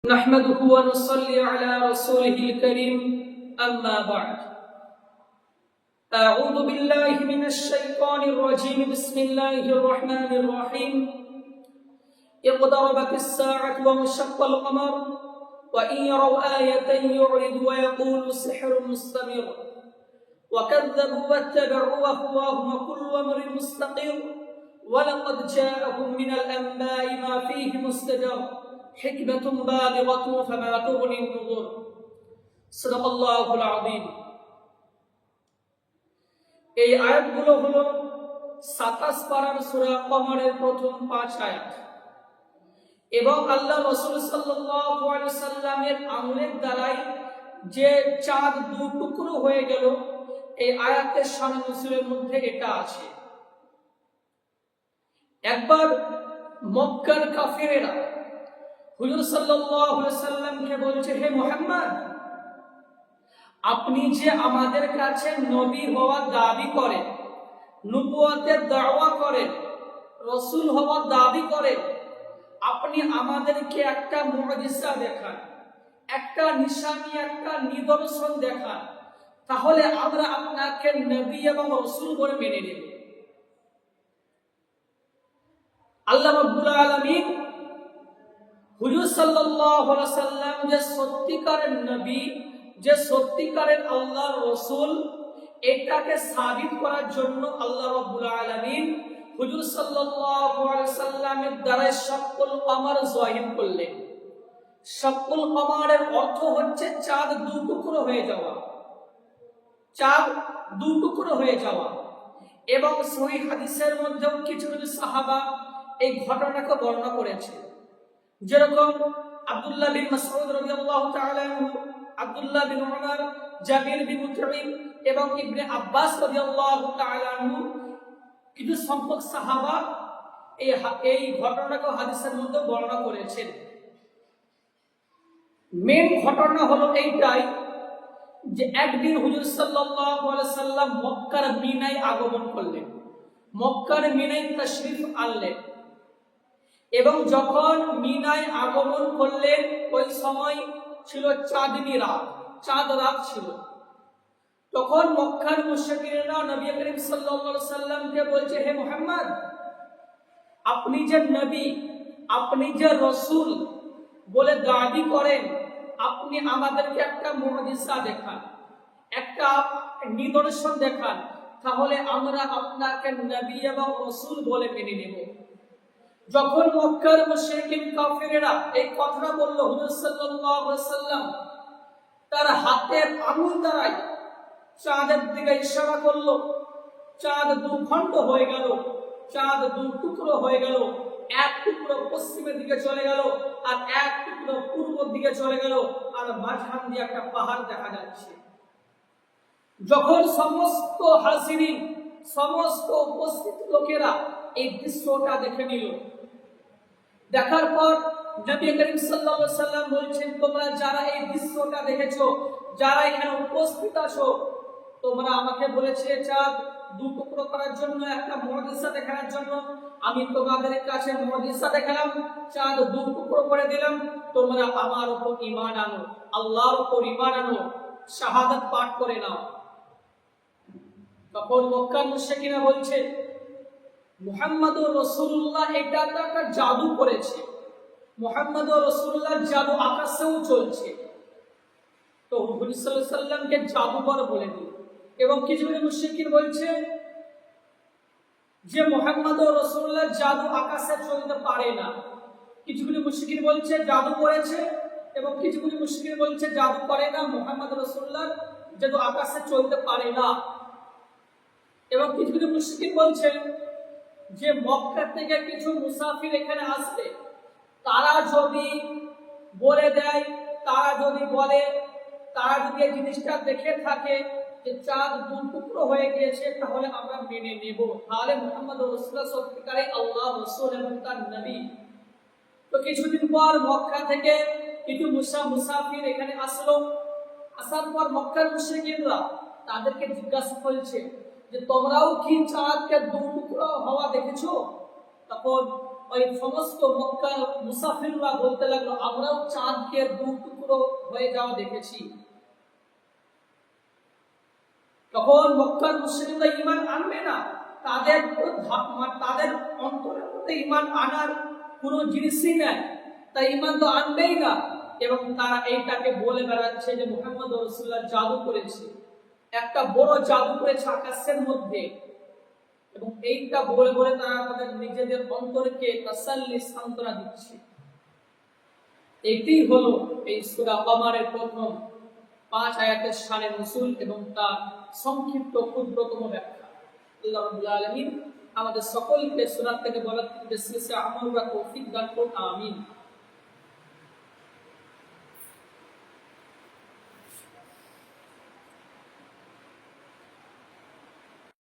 نحمده ونصلي على رسوله الكريم أما بعد أعوذ بالله من الشيطان الرجيم بسم الله الرحمن الرحيم اقتربت الساعة وانشق القمر وإن يروا آية يعرضوا ويقولوا سحر مستمر وكذبوا واتبعوا أهواهم كل أمر مستقر ولقد جاءهم من الأنباء ما فيه مزدجر حكمة بالغة فما تغني النذر صدق الله العظيم। এই আয়াতগুলো হলো 27 পারার সূরা কমরের প্রথম 5 আয়াত এবং আল্লাহ রাসূল সাল্লাল্লাহু আলাইহি সাল্লামের আঙ্গুলের দ্বারাই যে চাঁদ দু টুকরো হয়ে গেল, এই আয়াতের শানে নজুলের মধ্যে এটা আছে। একবার মক্কার কাফিরেরা হুজুর সাল্লাল্লাহু আলাইহি সাল্লামকে বলছে, হে মুহাম্মদ, আপনি যে আমাদের কাছে নবী হওয়ার দাবি করেন, নবুয়তের দাওয়া করেন, রাসূল হওয়ার দাবি করেন, আপনি আমাদেরকে একটা মুজিজা দেখান, একটা নিশানি, একটা নিদর্শন দেখান, তাহলে আমরা আপনাকে নবী এবং রাসূল বলে মেনে নেব। আল্লাহ রাব্বুল আলামিন হুজুর সাল্লাল্লাহু আলাইহি সাল্লাম যে সত্যিকারের নবী, যে সত্যিকারের আল্লাহর রাসূল, এটাকে সাবিত করার জন্য আল্লাহ রাব্বুল আলামিন হুজুর সাল্লাল্লাহু আলাইহি সাল্লামের দ্বারা সকল কমর যাহির করলেন। সকল কমরের অর্থ হচ্ছে চাঁদ দু টুকরো হয়ে যাওয়া, চাঁদ দু টুকরো হয়ে যাওয়া। এবং সহিহ হাদিসের মধ্যেও কিছু কিছু সাহাবা এই ঘটনাকে বর্ণনা করেছে, যেরকম আব্দুল্লাহ বিন মাসউদ রাদিয়াল্লাহু তাআলা আনহু, আব্দুল্লাহ বিন উমর, জাবির বিন মুতঈম এবং ইবনে আব্বাস রাদিয়াল্লাহু তাআলা আনহু, কিছু সংখ্যক সাহাবা এই ঘটনাকে হাদিসের মধ্যে বর্ণনা করেছেন। মেন ঘটনা হলো এইটাই যে একদিন হুজুর সাল্লাল্লাহু আলাইহি সাল্লাম মক্কার মিনায় আগমন করলেন, মক্কার মিনায় তাশরীফ আনলেন এবং যখন মিনায় আগমন করলেন ওই সময় ছিল চাঁদনী রাত, চাঁদ রাত ছিল। তখন মক্কার মুশরিকরা নবী করিম সাল্লাল্লাহু আলাইহি সাল্লামকে বলছে, হে মুহাম্মদ, আপনি যে নবী, আপনি যে রাসূল বলে দাবি করেন, আপনি আমাদেরকে একটা মুজিজা দেখান, একটা নিদর্শন দেখান, তাহলে আমরা আপনাকে নবী এবং রাসূল বলে মেনে নেব। যখন মক্কার মুশরিকিন কাফিরেরা এই কথা বলল, হুজুর সাল্লাল্লাহু আলাইহি সাল্লাম তার হাতের আঙুল দ্বারা চাঁদের দিকে ইশারা করলো। চাঁদ দু খণ্ড হয়ে গেল, চাঁদ দু টুকরো হয়ে গেল। এক টুকরো পশ্চিমের দিকে চলে গেল আর এক টুকরো পূর্বের দিকে চলে গেল, আর মাঝখান দিয়ে একটা পাহাড় দেখা যাচ্ছে। যখন সমস্ত হাজিরিন, সমস্ত উপস্থিত লোকেরা এই দৃশ্যটা দেখে নিল, দেখার পর নবী করিম সাল্লাল্লাহু আলাইহি সাল্লাম বলছেন, তোমরা যারা এই দৃশ্যটা দেখেছো, যারা এখানে উপস্থিত আছো, তোমরা আমাকে বলেছে চাঁদ দু টুকরো করার জন্য, একটা মুজিজা দেখানোর জন্য। আমি তোমাদের কাছে মুজিজা দেখালাম, চাঁদ দু টুকরো করে দিলাম। তোমরা আমার উপর ঈমান আনো, আল্লাহর উপর ঈমান আনো, শাহাদাত পাঠ করে নাও। তখন মক্কার মুশরিকরা বলছে, মুহাম্মদুর রাসূলুল্লাহ এটা তো একটা জাদু করেছে, মুহাম্মদুর রাসূলুল্লাহ জাদু আকাশেও চলছে। তো হুজুর সাল্লাল্লাহু আলাইহি সাল্লামকে জাদুকর বলে দিল। এবং কিছু কিছু মুশরিকিন বলছে যে মুহাম্মদুর রাসূলুল্লাহ জাদু আকাশে চলতে পারে না। কিছু কিছু মুশরিকিন বলছে জাদু করেছে এবং কিছু কিছু মুশরিকিন বলছে জাদু করে না, মুহাম্মদুর রাসূলুল্লাহ জাদু আকাশে চলতে পারে না। এবং কিছু কিছু মুশরিকিন বলছে যে মক্কা থেকে কিছু মুসাফির এখানে আসবে, তারা যদি বলে দেয়, তারা যদি বলে, তারা যদি এই জিনিসটা দেখে থাকে যে চাঁদ দু টুকরো হয়ে গিয়েছে, তাহলে আমরা মেনে নেব, তাহলে মুহাম্মদ রাসূলুল্লাহ সত্যিকারের আল্লাহর রাসূল এবং তার নবী। তো কিছুদিন পর মক্কা থেকে কিছু মুসাফির এখানে আসলো। আসার পর মক্কার মুশরিকরা তাদেরকে জিজ্ঞাসা করছে যে তোমরাও কি চাঁদকে দু টুকরো হওয়া দেখেছো? তখন ওই সমস্ত মক্কার মুসাফিররা বলতে লাগলো, আমরাও চাঁদকে দু টুকরো হয়ে যাওয়া দেখেছি। তখন মক্কার মুসলিমরা ঈমান আনবে না, তাদের তাদের অন্তরের মধ্যে ঈমান আনার কোনো জিনিসই নাই, তাই ঈমান তো আনবেই না। এবং তারা এইটাকে বলে বেড়াচ্ছে যে মুহাম্মদ রাসূলুল্লাহ জাদু করেছে, একটা বড় জাদু করেছে আকাশের মধ্যে। এবং এইটা বলে বলে তারা তাদের নিজেদের অন্তরকে তাসাল্লি, সান্ত্বনা দিচ্ছে। এটি হলো এই সূরা কমারের প্রথম 5 আয়াতের শানে নজুল এবং তার সংক্ষিপ্ত ক্ষুদ্রতম ব্যাখ্যা। আল্লাহ রাব্বুল আলামিন আমাদের সকলকে সূরা থেকে বলার বেশি বেশি আমল বা তৌফিক দান করুন, আমিন।